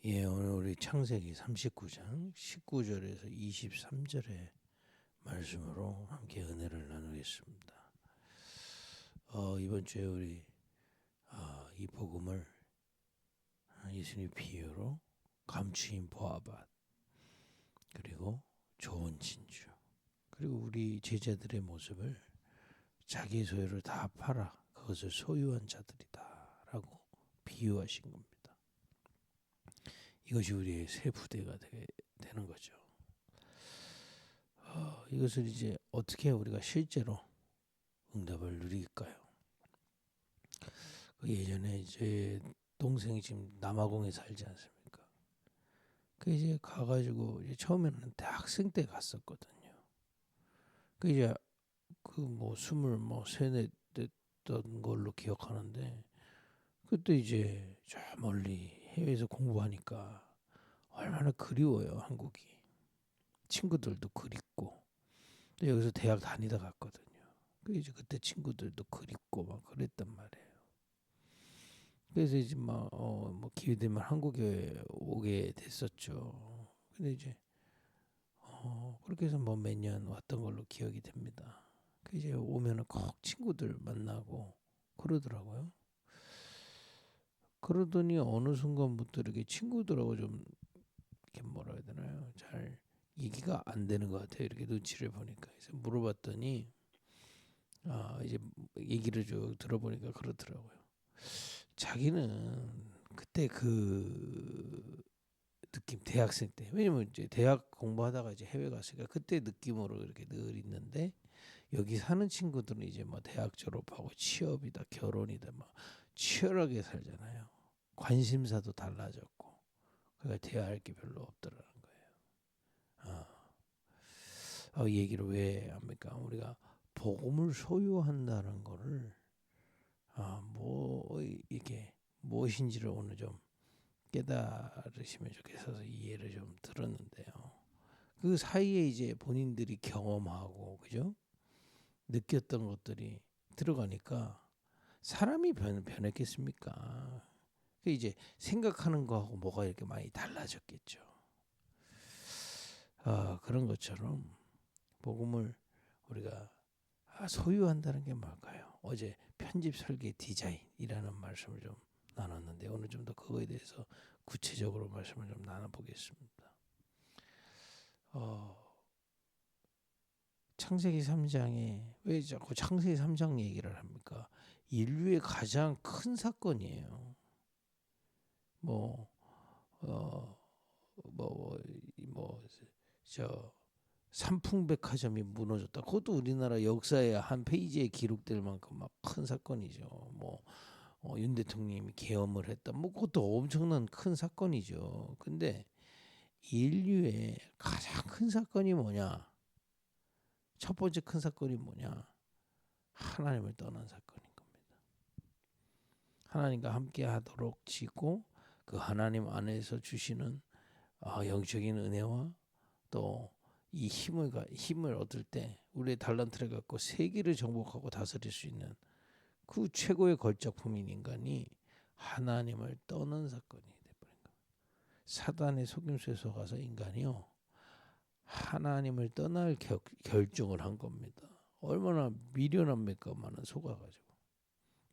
예, 오늘 우리 창세기 39장 19절에서 23절의 말씀으로 함께 은혜를 나누겠습니다. 이번 주에 우리 이 복음을 예수님 비유로 감추인 보아밭, 그리고 좋은 진주, 그리고 우리 제자들의 모습을 자기 소유를 다 팔아 그것을 소유한 자들이다 라고 비유하신 겁니다. 이것이 우리의 새 부대가 되는 거죠. 이것을 이제 어떻게 우리가 실제로 응답을 누릴까요? 예전에 제 동생이 지금 남아공에 살지 않습니까? 그 이제 가가지고 이제 처음에는 대학생 때 갔었거든요. 그 이제 그 뭐 스물 뭐 세네 됐던 걸로 기억하는데, 그때 이제 저 멀리 해외에서 공부하니까 얼마나 그리워요, 한국이. 친구들도 그립고, 또 여기서 대학 다니다 갔거든요. 그 이제 그때 친구들도 그립고 막 그랬단 말이에요. 그래서 이제 뭐 기회 되면 한국에 오게 됐었죠. 근데 이제 그렇게 해서 뭐 몇 년 왔던 걸로 기억이 됩니다. 그 이제 오면은 꼭 친구들 만나고 그러더라고요. 그러더니 어느 순간부터 이렇게 친구들하고 좀 이렇게 뭐라 해야 되나요? 잘 얘기가 안 되는 것 같아요. 이렇게 눈치를 보니까. 그래서 물어봤더니 이제 얘기를 쭉 들어보니까 그렇더라고요. 자기는 그때 그 느낌, 대학생 때, 왜냐면 이제 대학 공부하다가 이제 해외 갔으니까 그때 느낌으로 이렇게 늘 있는데, 여기 사는 친구들은 이제 뭐 대학 졸업하고 취업이다 결혼이다 막 치열하게 살잖아요. 관심사도 달라졌고, 그러니까 대화할 게 별로 없더라는 거예요. 이 얘기를 왜 합니까? 우리가 복음을 소유한다는 거를 뭐 이게 무엇인지를 오늘 좀 깨달으시면 좋겠어서 이해를 좀 들었는데요. 그 사이에 이제 본인들이 경험하고 그죠? 느꼈던 것들이 들어가니까 사람이 변했겠습니까? 그 이제 생각하는 거하고 뭐가 이렇게 많이 달라졌겠죠. 그런 것처럼 복음을 우리가 소유한다는 게 뭘까요? 어제 편집 설계 디자인이라는 말씀을 좀 나눴는데, 오늘 좀 더 그거에 대해서 구체적으로 말씀을 좀 나눠보겠습니다. 창세기 3장에 왜 자꾸 창세기 3장 얘기를 합니까? 인류의 가장 큰 사건이에요. 뭐, 어, 저 삼풍백화점이 무너졌다. 그것도 우리나라 역사의 한 페이지에 기록될 만큼 막 큰 사건이죠. 뭐 윤 대통령이 계엄을 했다. 뭐 그것도 엄청난 큰 사건이죠. 근데 인류의 가장 큰 사건이 뭐냐? 첫 번째 큰 사건이 뭐냐? 하나님을 떠난 사건인 겁니다. 하나님과 함께 하도록 지고 그 하나님 안에서 주시는 영적인 은혜와 또 이 힘을 얻을 때 우리의 달란트를 갖고 세계를 정복하고 다스릴 수 있는 그 최고의 걸작품인 인간이 하나님을 떠난 사건이 돼버린 겁니다. 사단의 속임수에 속아서 인간이요 하나님을 떠날 결정을 한 겁니다. 얼마나 미련합니까? 많은 속아가지고.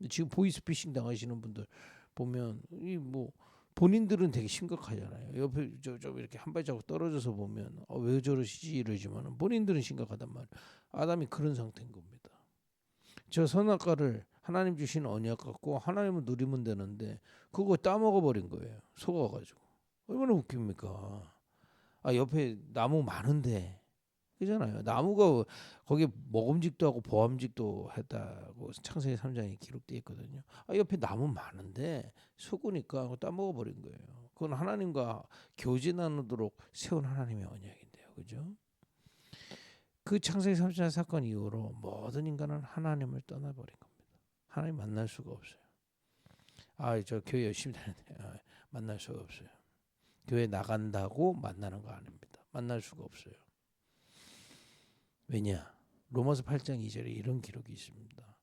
지금 보이스피싱 당하시는 분들 보면 이 뭐 본인들은 되게 심각하잖아요. 옆에 좀 이렇게 한 발자국 떨어져서 보면 왜 저러시지 이러지만 본인들은 심각하단 말이에요. 아담이 그런 상태인 겁니다. 저 선악과를 하나님 주신 언약 갖고 하나님을 누리면 되는데 그거 따먹어 버린 거예요. 속아가지고. 얼마나 웃깁니까? 옆에 나무 많은데 그잖아요. 나무가 거기에 먹음직도 하고 보암직도 했다고 창세기 3장에 기록되어 있거든요. 옆에 나무 많은데 속으니까 그거 따먹어 버린 거예요. 그건 하나님과 교제 나누도록 세운 하나님의 언약인데요. 그죠? 그 창세기 3장 사건 이후로 모든 인간은 하나님을 떠나버린 겁니다. 하나님 만날 수가 없어요. 저 교회 열심히 다니는데 만날 수가 없어요. 교회 나간다고 만나는 거 아닙니다. 만날 수가 없어요. 왜냐? 로마서 8장 2절에 이런 기록이 있습니다.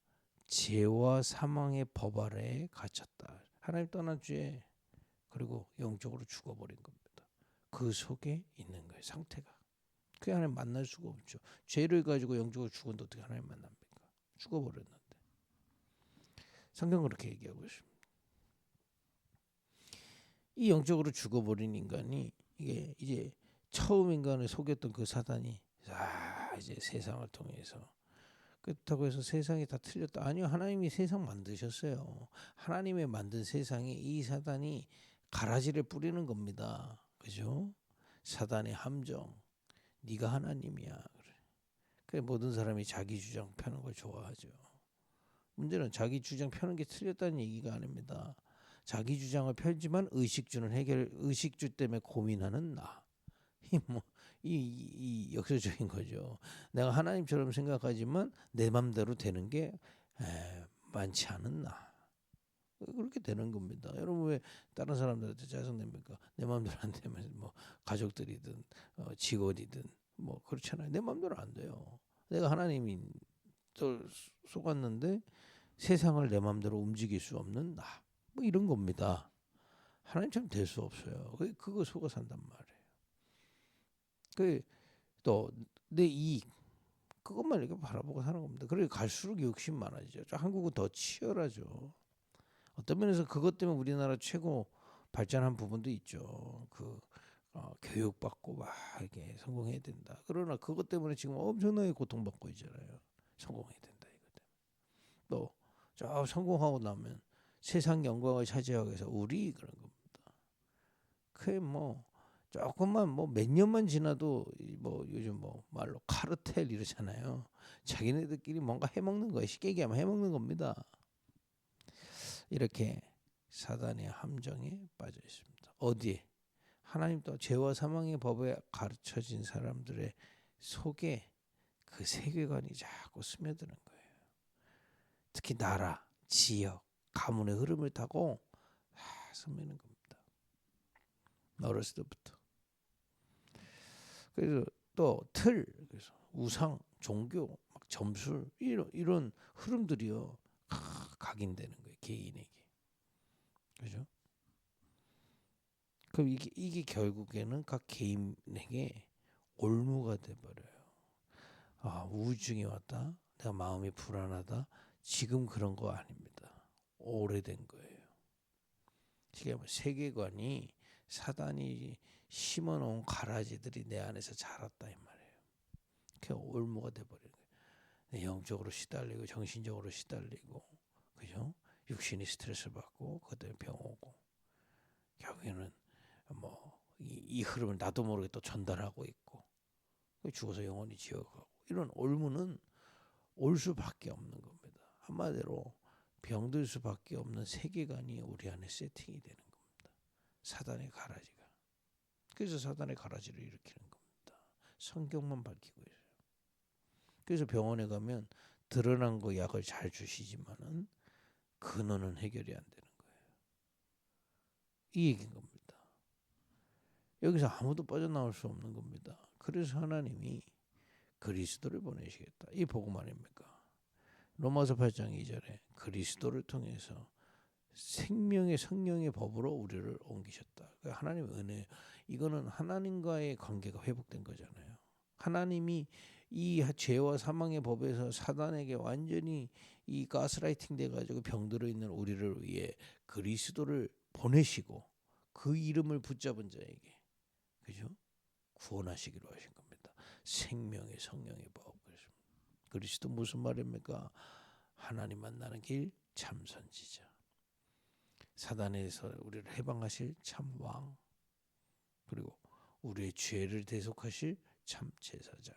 죄와 사망의 법 아래에 갇혔다. 하나님 떠난 죄 그리고 영적으로 죽어버린 겁니다. 그 속에 있는 거예요. 상태가. 그 하나님 만날 수가 없죠. 죄를 가지고 영적으로 죽었는데 어떻게 하나님 만납니까? 죽어버렸는데. 성경은 그렇게 얘기하고 있습니다. 이 영적으로 죽어버린 인간이 이게 이제 처음 인간을 속였던 그 사단이 이제 세상을 통해서 그렇다고 해서 세상이 다 틀렸다. 아니요. 하나님이 세상 만드셨어요. 하나님의 만든 세상에 이 사단이 가라지를 뿌리는 겁니다. 그죠? 사단의 함정. 네가 하나님이야. 그래 모든 사람이 자기 주장 펴는 걸 좋아하죠. 문제는 자기 주장 펴는 게 틀렸다는 얘기가 아닙니다. 자기 주장을 펴지만 의식주 때문에 고민하는 나. 이 역설적인 거죠. 내가 하나님처럼 생각하지만 내 맘대로 되는 게 많지 않은 나. 그렇게 되는 겁니다. 여러분 왜 다른 사람들한테 짜증냅니까? 내 마음대로 안 되면 뭐 가족들이든 직원이든 뭐 그렇잖아요. 내 마음대로 안 돼요. 내가 하나님이 또 속았는데 세상을 내 마음대로 움직일 수 없는 나. 뭐 이런 겁니다. 하나님처럼 될 수 없어요. 그거 속아 산단 말이에요. 또 내 이익 그것만 이렇게 바라보고 사는 겁니다. 그래 갈수록 욕심 많아지죠. 한국은 더 치열하죠. 어떤 면에서 그것 때문에 우리나라 최고 발전한 부분도 있죠. 교육받고 막 이렇게 성공해야 된다. 그러나 그것 때문에 지금 엄청나게 고통받고 있잖아요. 성공해야 된다 이것 때문에. 또 저 성공하고 나면 세상 영광을 차지하기 위해서 우리 그런 겁니다. 그게 뭐 조금만 뭐 몇 년만 지나도 뭐 요즘 뭐 말로 카르텔 이러잖아요. 자기네들끼리 뭔가 해먹는 거예요. 쉽게 얘기하면 해먹는 겁니다. 이렇게 사단의 함정에 빠져 있습니다. 어디에? 하나님 또 죄와 사망의 법에 가르쳐진 사람들의 속에 그 세계관이 자꾸 스며드는 거예요. 특히 나라, 지역, 가문의 흐름을 타고 스며드는 겁니다. 어렸을 때부터. 그래서 또 그래서 우상, 종교, 막 점술 이런 흐름들이요 각인되는 거예요 개인에게. 그죠? 그럼 이게 결국에는 각 개인에게 올무가 돼버려요. 우울증이 왔다. 내가 마음이 불안하다. 지금 그런 거 아닙니다. 오래된 거예요. 지금 세계관이 사단이 심어놓은 가라지들이 내 안에서 자랐다 이 말이에요. 그 올무가 돼버리는 거예요. 영적으로 시달리고 정신적으로 시달리고 그죠? 육신이 스트레스 받고 그것 때문에 병 오고 결국에는 이 흐름을 나도 모르게 또 전달하고 있고 죽어서 영원히 지옥 가고 이런 올무는 올 수밖에 없는 겁니다. 한마디로 병들 수밖에 없는 세계관이 우리 안에 세팅이 되는 겁니다. 사단의 가라지가. 그래서 사단의 가라지를 일으키는 겁니다. 성경만 밝히고 있어요. 그래서 병원에 가면 드러난 거 약을 잘 주시지만은 근원은 해결이 안 되는 거예요. 이 얘기인 겁니다. 여기서 아무도 빠져나올 수 없는 겁니다. 그래서 하나님이 그리스도를 보내시겠다. 이 복음 아닙니까? 로마서 8장 2절에 그리스도를 통해서 생명의 성령의 법으로 우리를 옮기셨다. 하나님의 은혜. 이거는 하나님과의 관계가 회복된 거잖아요. 하나님이 이 죄와 사망의 법에서 사단에게 완전히 이 가스라이팅 돼가지고 병들어 있는 우리를 위해 그리스도를 보내시고 그 이름을 붙잡은 자에게 그죠? 구원하시기로 하신 겁니다. 생명의 성령의 법. 그리스도 무슨 말입니까? 하나님 만나는 길 참 선지자. 사단에서 우리를 해방하실 참 왕. 그리고 우리의 죄를 대속하실 참 제사장.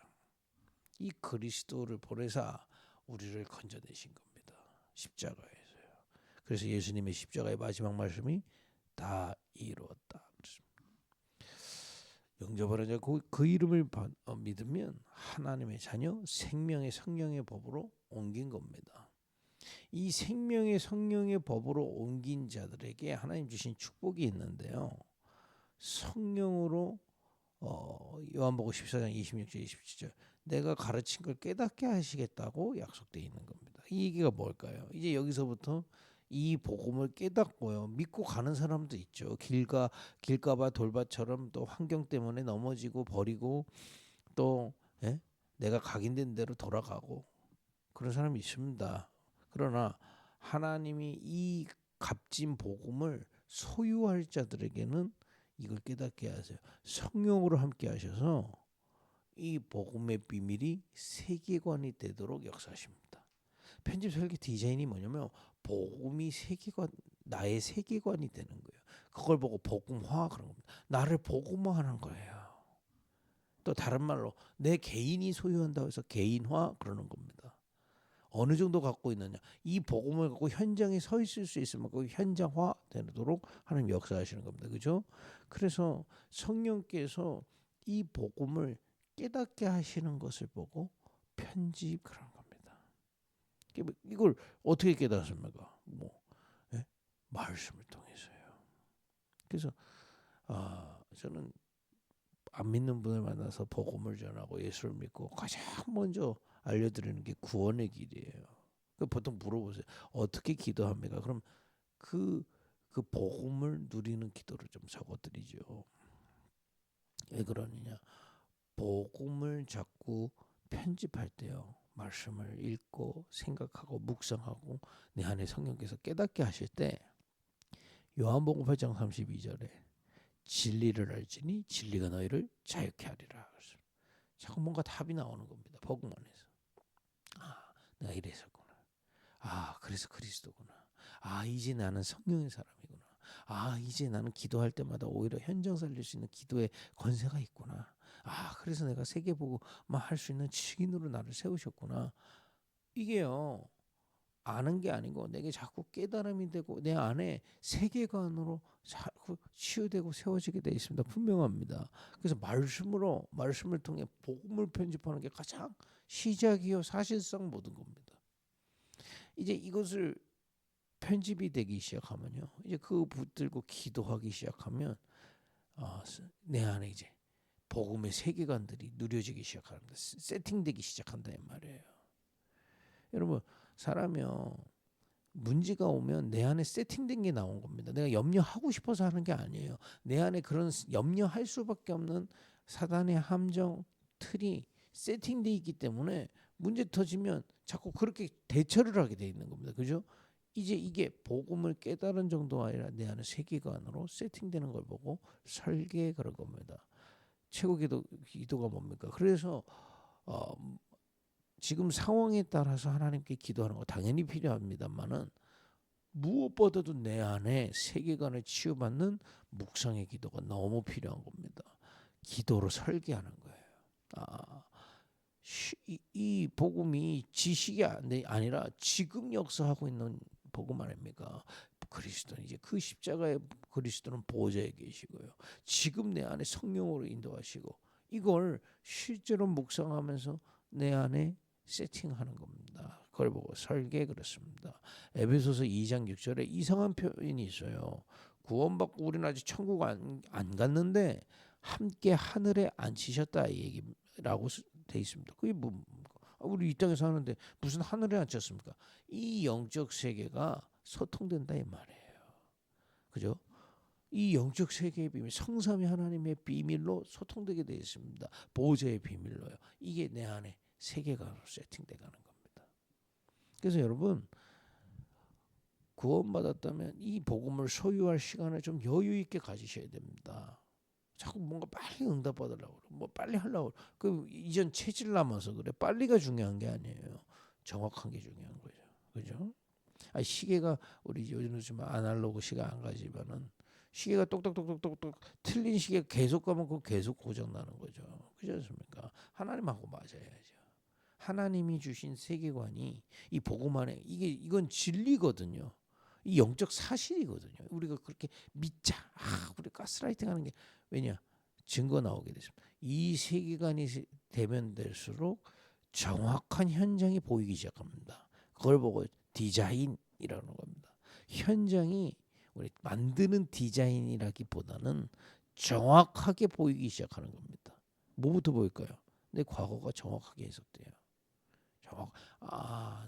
이 그리스도를 보내사 우리를 건져내신 겁니다. 십자가에서요. 그래서 예수님의 십자가의 마지막 말씀이 다 이루었다. 영접하는 자 그 이름을 믿으면 하나님의 자녀 생명의 성령의 법으로 옮긴 겁니다. 이 생명의 성령의 법으로 옮긴 자들에게 하나님 주신 축복이 있는데요. 성령으로 요한복음 14장 26절 27절 내가 가르친 걸 깨닫게 하시겠다고 약속되어 있는 겁니다. 이 얘기가 뭘까요? 이제 여기서부터 이 복음을 깨닫고요. 믿고 가는 사람도 있죠. 길가봐 돌밭처럼 또 환경 때문에 넘어지고 버리고 또 예? 내가 각인된 대로 돌아가고 그런 사람이 있습니다. 그러나 하나님이 이 값진 복음을 소유할 자들에게는 이걸 깨닫게 하세요. 성령으로 함께 하셔서 이 복음의 비밀이 세계관이 되도록 역사하십니다. 편집 설계 디자인이 뭐냐면 복음이 세계관, 나의 세계관이 되는 거예요. 그걸 보고 복음화 그런 겁니다. 나를 복음화하는 거예요. 또 다른 말로 내 개인이 소유한다고 해서 개인화 그러는 겁니다. 어느 정도 갖고 있느냐. 이 복음을 갖고 현장에 서 있을 수 있을 만큼 현장화 되도록 하나님 역사하시는 겁니다. 그죠? 그래서 성령께서 이 복음을 깨닫게 하시는 것을 보고 편집 그런 겁니다. 이걸 어떻게 깨닫습니까? 예? 말씀을 통해서요. 그래서 저는 안 믿는 분을 만나서 복음을 전하고 예수를 믿고 가장 먼저 알려드리는 게 구원의 길이에요. 보통 물어보세요. 어떻게 기도합니까? 그럼 그 복음을 누리는 기도를 좀 적어드리죠. 왜 그러느냐? 복음을 자꾸 편집할 때요. 말씀을 읽고 생각하고 묵상하고 내 안에 성령께서 깨닫게 하실 때 요한복음 8장 32절에 진리를 알지니 진리가 너희를 자유케 하리라. 자꾸 뭔가 답이 나오는 겁니다. 복음 안에서. 내가 이랬었구나. 그래서 그리스도구나. 이제 나는 성령의 사람이구나. 이제 나는 기도할 때마다 오히려 현장 살릴 수 있는 기도의 권세가 있구나. 그래서 내가 세계보고만 할 수 있는 증인으로 나를 세우셨구나. 이게요. 아는 게 아니고 내게 자꾸 깨달음이 되고 내 안에 세계관으로 자꾸 치유되고 세워지게 돼 있습니다. 분명합니다. 그래서 말씀을 통해 복음을 편집하는 게 가장 시작이요 사실상 모든 겁니다. 이제 이것을 편집이 되기 시작하면요. 이제 그 붙들고 기도하기 시작하면 내 안에 이제 복음의 세계관들이 누려지기 시작합니다. 세팅되기 시작한다 이 말이에요. 여러분 사람이요. 문제가 오면 내 안에 세팅된 게 나온 겁니다. 내가 염려하고 싶어서 하는 게 아니에요. 내 안에 그런 염려할 수밖에 없는 사단의 함정 틀이 세팅돼 있기 때문에 문제 터지면 자꾸 그렇게 대처를 하게 돼 있는 겁니다. 그죠? 이제 이게 복음을 깨달은 정도가 아니라 내 안에 세계관으로 세팅되는 걸 보고 설계 그런 겁니다. 최고 기도가 뭡니까? 그래서 지금 상황에 따라서 하나님께 기도하는 거 당연히 필요합니다만은 무엇보다도 내 안에 세계관을 치유받는 묵상의 기도가 너무 필요한 겁니다. 기도로 설계하는 거예요. 이 복음이 지식이 아니라 지금 역사하고 있는 복음 아닙니까? 그리스도는 이제 그 십자가의 그리스도는 보좌에 계시고요. 지금 내 안에 성령으로 인도하시고 이걸 실제로 묵상하면서 내 안에 세팅하는 겁니다. 그걸 보고 설계 그렇습니다. 에베소서 2장 6절에 이상한 표현이 있어요. 구원받고 우리는 아직 천국 안 갔는데 함께 하늘에 앉히셨다 이 얘기라고 돼 있습니다. 그게 우리 이 땅에 사는데 무슨 하늘에 앉혔습니까? 이 영적 세계가 소통된다 이 말이에요. 그죠? 이 영적 세계의 비밀, 성삼위 하나님의 비밀로 소통되게 되어 있습니다. 보좌의 비밀로요. 이게 내 안에 세계관으로 세팅돼 가는 겁니다. 그래서 여러분 구원받았다면 이 복음을 소유할 시간을 좀 여유 있게 가지셔야 됩니다. 자꾸 뭔가 빨리 응답받으려고 그래. 뭐 빨리 하려고 그래. 그 이전 체질 남아서 그래. 빨리가 중요한 게 아니에요. 정확한 게 중요한 거죠. 그죠? 시계가 우리 요즘 아날로그 시간 안 가지만은 시계가 똑똑똑똑똑 틀린 시계 계속 가면 그 계속 고장 나는 거죠. 그렇지 않습니까? 하나님하고 맞아야죠. 하나님이 주신 세계관이 이 복음 안에 이건 진리거든요. 이 영적 사실이거든요. 우리가 그렇게 믿자. 우리 가스라이팅 하는 게 왜냐? 증거 나오게 됐습니다. 이 세계관이 되면 될수록 정확한 현장이 보이기 시작합니다. 그걸 보고 디자인이라는 겁니다. 현장이 우리 만드는 디자인이라기보다는 정확하게 보이기 시작하는 겁니다. 뭐부터 보일까요? 내 과거가 정확하게 해석돼요.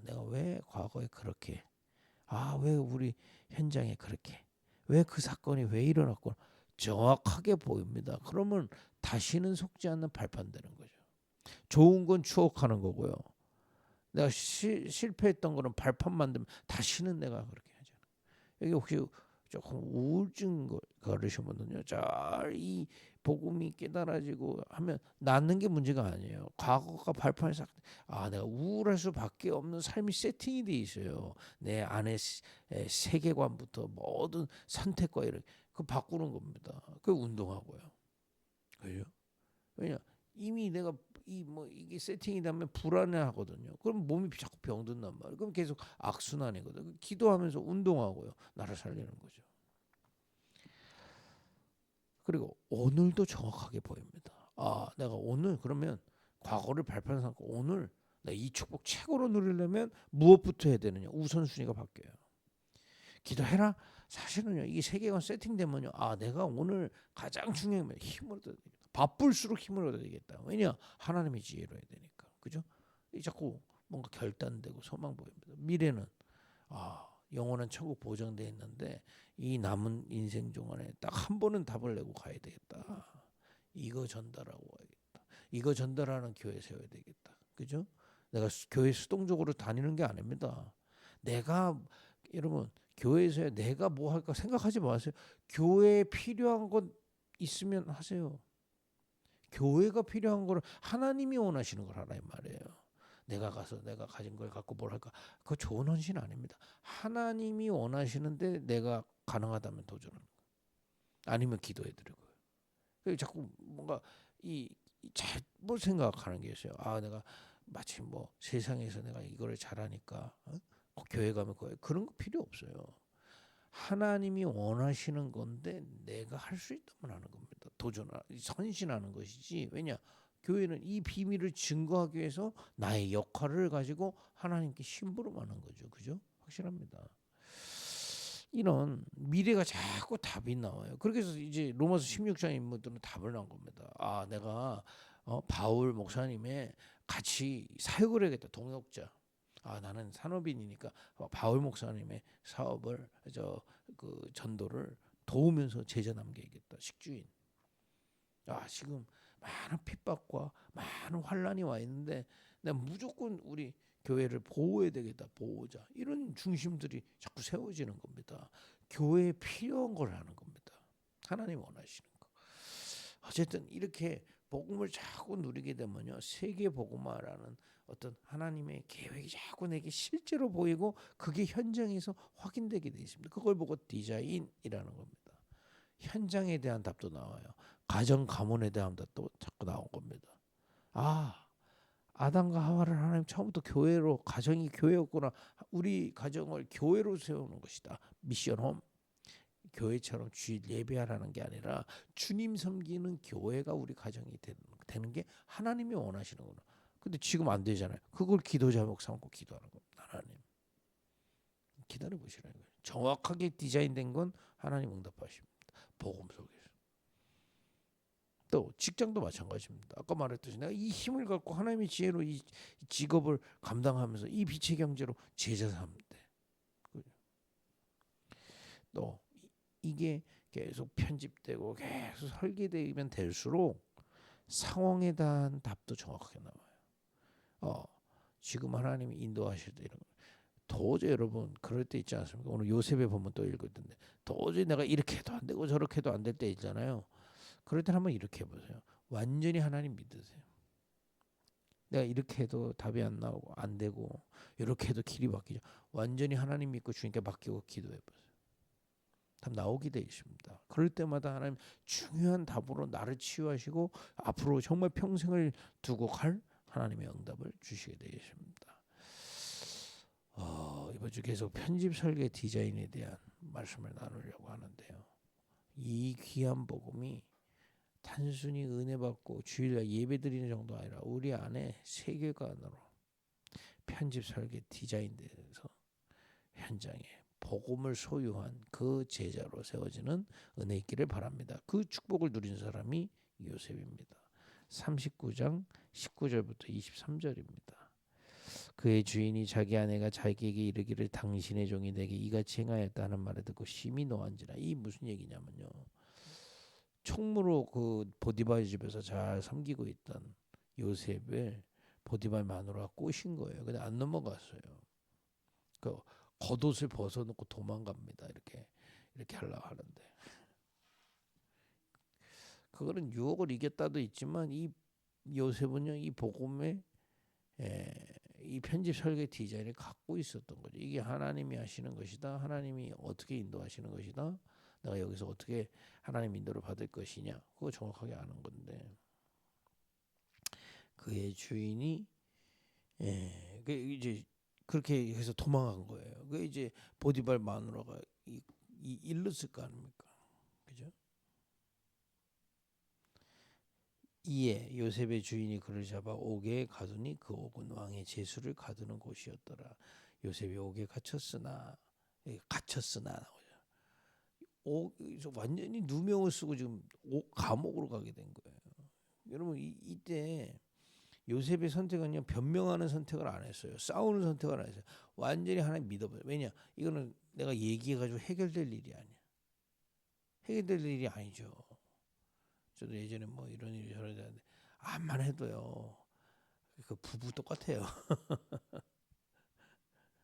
내가 왜 과거에 그렇게 왜 우리 현장에 그렇게 왜 그 사건이 왜 일어났고 정확하게 보입니다. 그러면 다시는 속지 않는 발판되는 거죠. 좋은 건 추억하는 거고요. 내가 실패했던 거는 발판 만들면 다시는 내가 그렇게 하잖아. 여기 혹시 조금 우울증 걸으신 분은요, 이 복음이 깨달아지고 하면 낫는 게 문제가 아니에요. 과거가 발판이 싹, 내가 우울할 수밖에 없는 삶이 세팅이 돼 있어요. 내 안에 세계관부터 모든 선택과 이런 그 바꾸는 겁니다. 그 운동하고요. 그죠? 왜냐 이미 내가 이게 세팅이 되면 불안해하거든요. 그럼 몸이 자꾸 병든단 말이에요. 그럼 계속 악순환이거든. 기도하면서 운동하고요. 나를 살리는 거죠. 그리고 오늘도 정확하게 보입니다. 내가 오늘 그러면 과거를 발판 삼고 오늘 나 이 축복 최고로 누리려면 무엇부터 해야 되느냐? 우선순위가 바뀌어요. 기도해라. 사실은요. 이게 세계관 세팅되면요. 내가 오늘 가장 중요한 건 힘을 얻어야 되겠다. 바쁠수록 힘을 얻어야 되겠다. 왜냐? 하나님의 지혜로 해야 되니까. 그죠? 자꾸 뭔가 결단되고 소망 보입니다. 미래는 영원한 천국 보장돼 있는데 이 남은 인생 동안에 딱 한 번은 답을 내고 가야 되겠다. 이거 전달하고 가야겠다. 이거 전달하는 교회 세워야 되겠다. 그죠? 내가 교회 수동적으로 다니는 게 아닙니다. 내가 여러분 교회에서 내가 뭐 할까 생각하지 마세요. 교회에 필요한 것 있으면 하세요. 교회가 필요한 거를 하나님이 원하시는 걸 하라 이 말이에요. 내가 가서 내가 가진 걸 갖고 뭘 할까? 그거 좋은 헌신 아닙니다. 하나님이 원하시는데 내가 가능하다면 도전하는 거예요. 아니면 기도해드리고요. 자꾸 뭔가 잘못 생각하는 게 있어요. 내가 마치 뭐 세상에서 내가 이거를 잘하니까 교회 가면 그런 거 필요 없어요. 하나님이 원하시는 건데 내가 할 수 있다면 하는 겁니다. 선신하는 것이지. 왜냐? 교회는 이 비밀을 증거하기 위해서 나의 역할을 가지고 하나님께 심부름하는 거죠. 그죠? 확실합니다. 이런 미래가 자꾸 답이 나와요. 그렇게 해서 이제 로마서 16장 인물들은 답을 난 겁니다. 내가 바울 목사님의 같이 사역을 해야겠다. 동역자. 나는 산업인이니까 바울 목사님의 사업을 그 전도를 도우면서 제자 남겨야겠다. 식주인. 지금 많은 핍박과 많은 환란이 와 있는데 내가 무조건 우리 교회를 보호해야 되겠다. 보호자. 이런 중심들이 자꾸 세워지는 겁니다. 교회에 필요한 걸 하는 겁니다. 하나님 원하시는 거. 어쨌든 이렇게 복음을 자꾸 누리게 되면요. 세계 복음화라는 어떤 하나님의 계획이 자꾸 내게 실제로 보이고 그게 현장에서 확인되게 되어 있습니다. 그걸 보고 디자인이라는 겁니다. 현장에 대한 답도 나와요. 가정 가문에 대한 답도 자꾸 나온 겁니다. 아담과 하와를 하나님 처음부터 교회로 가정이 교회였구나. 우리 가정을 교회로 세우는 것이다. 미션홈. 교회처럼 주일 예배하라는 게 아니라 주님 섬기는 교회가 우리 가정이 되는 게 하나님이 원하시는구나. 근데 지금 안 되잖아요. 그걸 기도 제목 삼고 기도하는 겁니다. 하나님 기다려 보시라는 거예요. 정확하게 디자인된 건 하나님 응답하십니다. 복음 속에서. 또 직장도 마찬가지입니다. 아까 말했듯이 내가 이 힘을 갖고 하나님의 지혜로 이 직업을 감당하면서 이 빛의 경제로 제자 삼면 돼. 또 이게 계속 편집되고 계속 설계되면 될수록 상황에 대한 답도 정확하게 나와요. 지금 하나님이 인도하실 때 이런 거. 도저히 여러분 그럴 때 있지 않습니까? 오늘 요셉의 본문 또 읽었던데 도저히 내가 이렇게 해도 안 되고 저렇게 해도 안 될 때 있잖아요. 그럴 때 한번 이렇게 해보세요. 완전히 하나님 믿으세요. 내가 이렇게 해도 답이 안 나오고 안 되고 이렇게 해도 길이 바뀌죠. 완전히 하나님 믿고 주님께 맡기고 기도해보세요. 답 나오게 되어 있습니다. 그럴 때마다 하나님 중요한 답으로 나를 치유하시고 앞으로 정말 평생을 두고 갈 하나님의 응답을 주시게 되어 있습니다. 이번 주 계속 편집 설계 디자인에 대한 말씀을 나누려고 하는데요. 이 귀한 복음이 단순히 은혜 받고 주일날 예배 드리는 정도 아니라 우리 안에 세계관으로 편집 설계 디자인돼서 현장에 복음을 소유한 그 제자로 세워지는 은혜 있기를 바랍니다. 그 축복을 누린 사람이 요셉입니다. 39장 19절부터 23절입니다. 그의 주인이 자기 아내가 자기에게 이르기를 당신의 종이 내게 이같이 행하였다 하는 말을 듣고 심히 노한지라. 이 무슨 얘기냐면요. 총무로 그 보디발의 집에서 잘 섬기고 있던 요셉을 보디발 마누라가 꼬신 거예요. 근데 안 넘어갔어요. 그 겉옷을 벗어놓고 도망갑니다. 이렇게 하려고 하는데 그거는 유혹을 이겼다도 있지만 이 요셉은요 이 복음의 이 편집 설계 디자인을 갖고 있었던 거죠. 이게 하나님이 하시는 것이다. 하나님이 어떻게 인도하시는 것이다. 내가 여기서 어떻게 하나님 인도를 받을 것이냐. 그거 정확하게 아는 건데 그의 주인이 그 이제 그렇게 해서 도망간 거예요. 그 이제 보디발 마누라가 일렀을 거 아닙니까? 그죠? 이에 요셉의 주인이 그를 잡아 옥에 가두니 그 옥은 왕의 제수를 가두는 곳이었더라. 요셉이 옥에 갇혔으나 나오죠. 완전히 누명을 쓰고 지금 감옥으로 가게 된 거예요. 여러분 이때 요셉의 선택은요 변명하는 선택을 안 했어요. 싸우는 선택을 안 했어요. 완전히 하나님 믿어버려요. 왜냐? 이거는 내가 얘기해가지고 해결될 일이 아니야. 해결될 일이 아니죠. 저도 예전에 뭐 이런 일이 저런 일이 하는데 암만 해도요. 그 부부 똑같아요.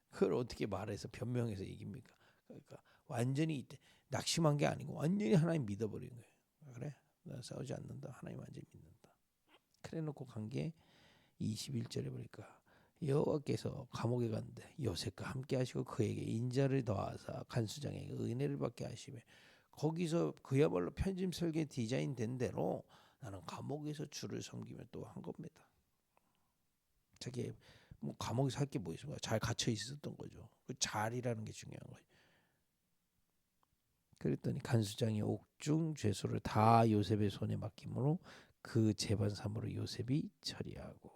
그걸 어떻게 말해서 변명해서 이깁니까? 그러니까 완전히 이때 낙심한 게 아니고 완전히 하나님 믿어버린 거예요. 그래? 나 싸우지 않는다. 하나님 완전히 믿는다. 그래놓고 간 게 21절에 보니까 여호와께서 감옥에 갔는데 요셉과 함께 하시고 그에게 인자를 더하사 간수장에게 은혜를 받게 하시며 거기서 그야말로 편집 설계 디자인 된 대로 나는 감옥에서 주를 섬기며 또 한 겁니다. 자기 뭐 감옥에서 할 게 뭐 있습니까? 잘 갇혀 있었던 거죠. 그 잘이라는 게 중요한 거예요. 그랬더니 간수장이 옥중 죄수를 다 요셉의 손에 맡김으로 그 재반삼으로 요셉이 처리하고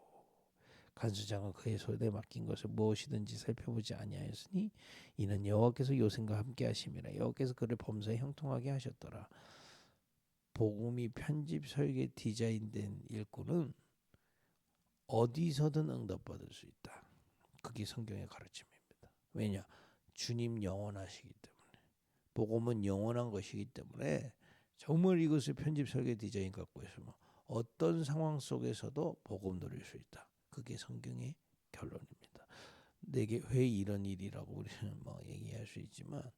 간수장은 그의 손에 맡긴 것을 무엇이든지 살펴보지 아니하였으니 이는 여호와께서 요셉과 함께 하심이라. 여호와께서 그를 범사에 형통하게 하셨더라. 복음이 편집 설계 디자인된 일꾼은 어디서든 응답받을 수 있다. 그게 성경의 가르침입니다. 왜냐? 주님 영원하시기 때문에. 복음은 영원한 것이기 때문에 정말 이것을 편집 설계 디자인 갖고 있으면 어떤 상황 속에서도 복음 누릴 수 있다. 그게 성경의 결론입니다. 내게 왜 이런 일이라고 우리는 뭐 얘기할 수 있지만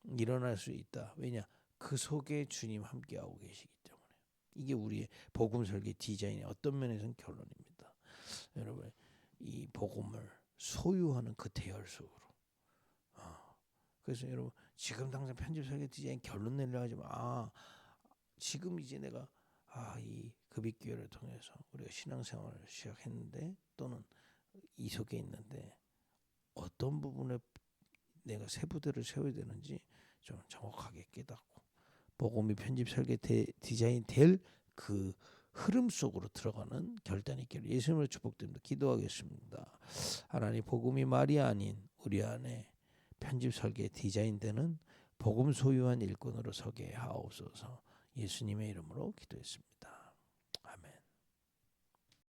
일어날 수 있다. 왜냐? 그 속에 주님 함께하고 계시기 때문에. 이게 우리의 복음 설계 디자인의 어떤 면에서는 결론입니다. 여러분 이 복음을 소유하는 그 대열 속으로. 그래서 여러분 지금 당장 편집 설계 디자인 결론 내려 하지 마. 지금 이제 내가 이 급익기회를 통해서 우리가 신앙생활을 시작했는데 또는 이 속에 있는데 어떤 부분에 내가 세부대를 세워야 되는지 좀 정확하게 깨닫고 복음이 편집 설계 디자인 될 그 흐름 속으로 들어가는 결단이 있기를 예수님으로 축복드립니다. 기도하겠습니다. 하나님 복음이 말이 아닌 우리 안에 편집 설계 디자인되는 복음 소유한 일꾼으로 서게 하옵소서. 예수님의 이름으로 기도했습니다.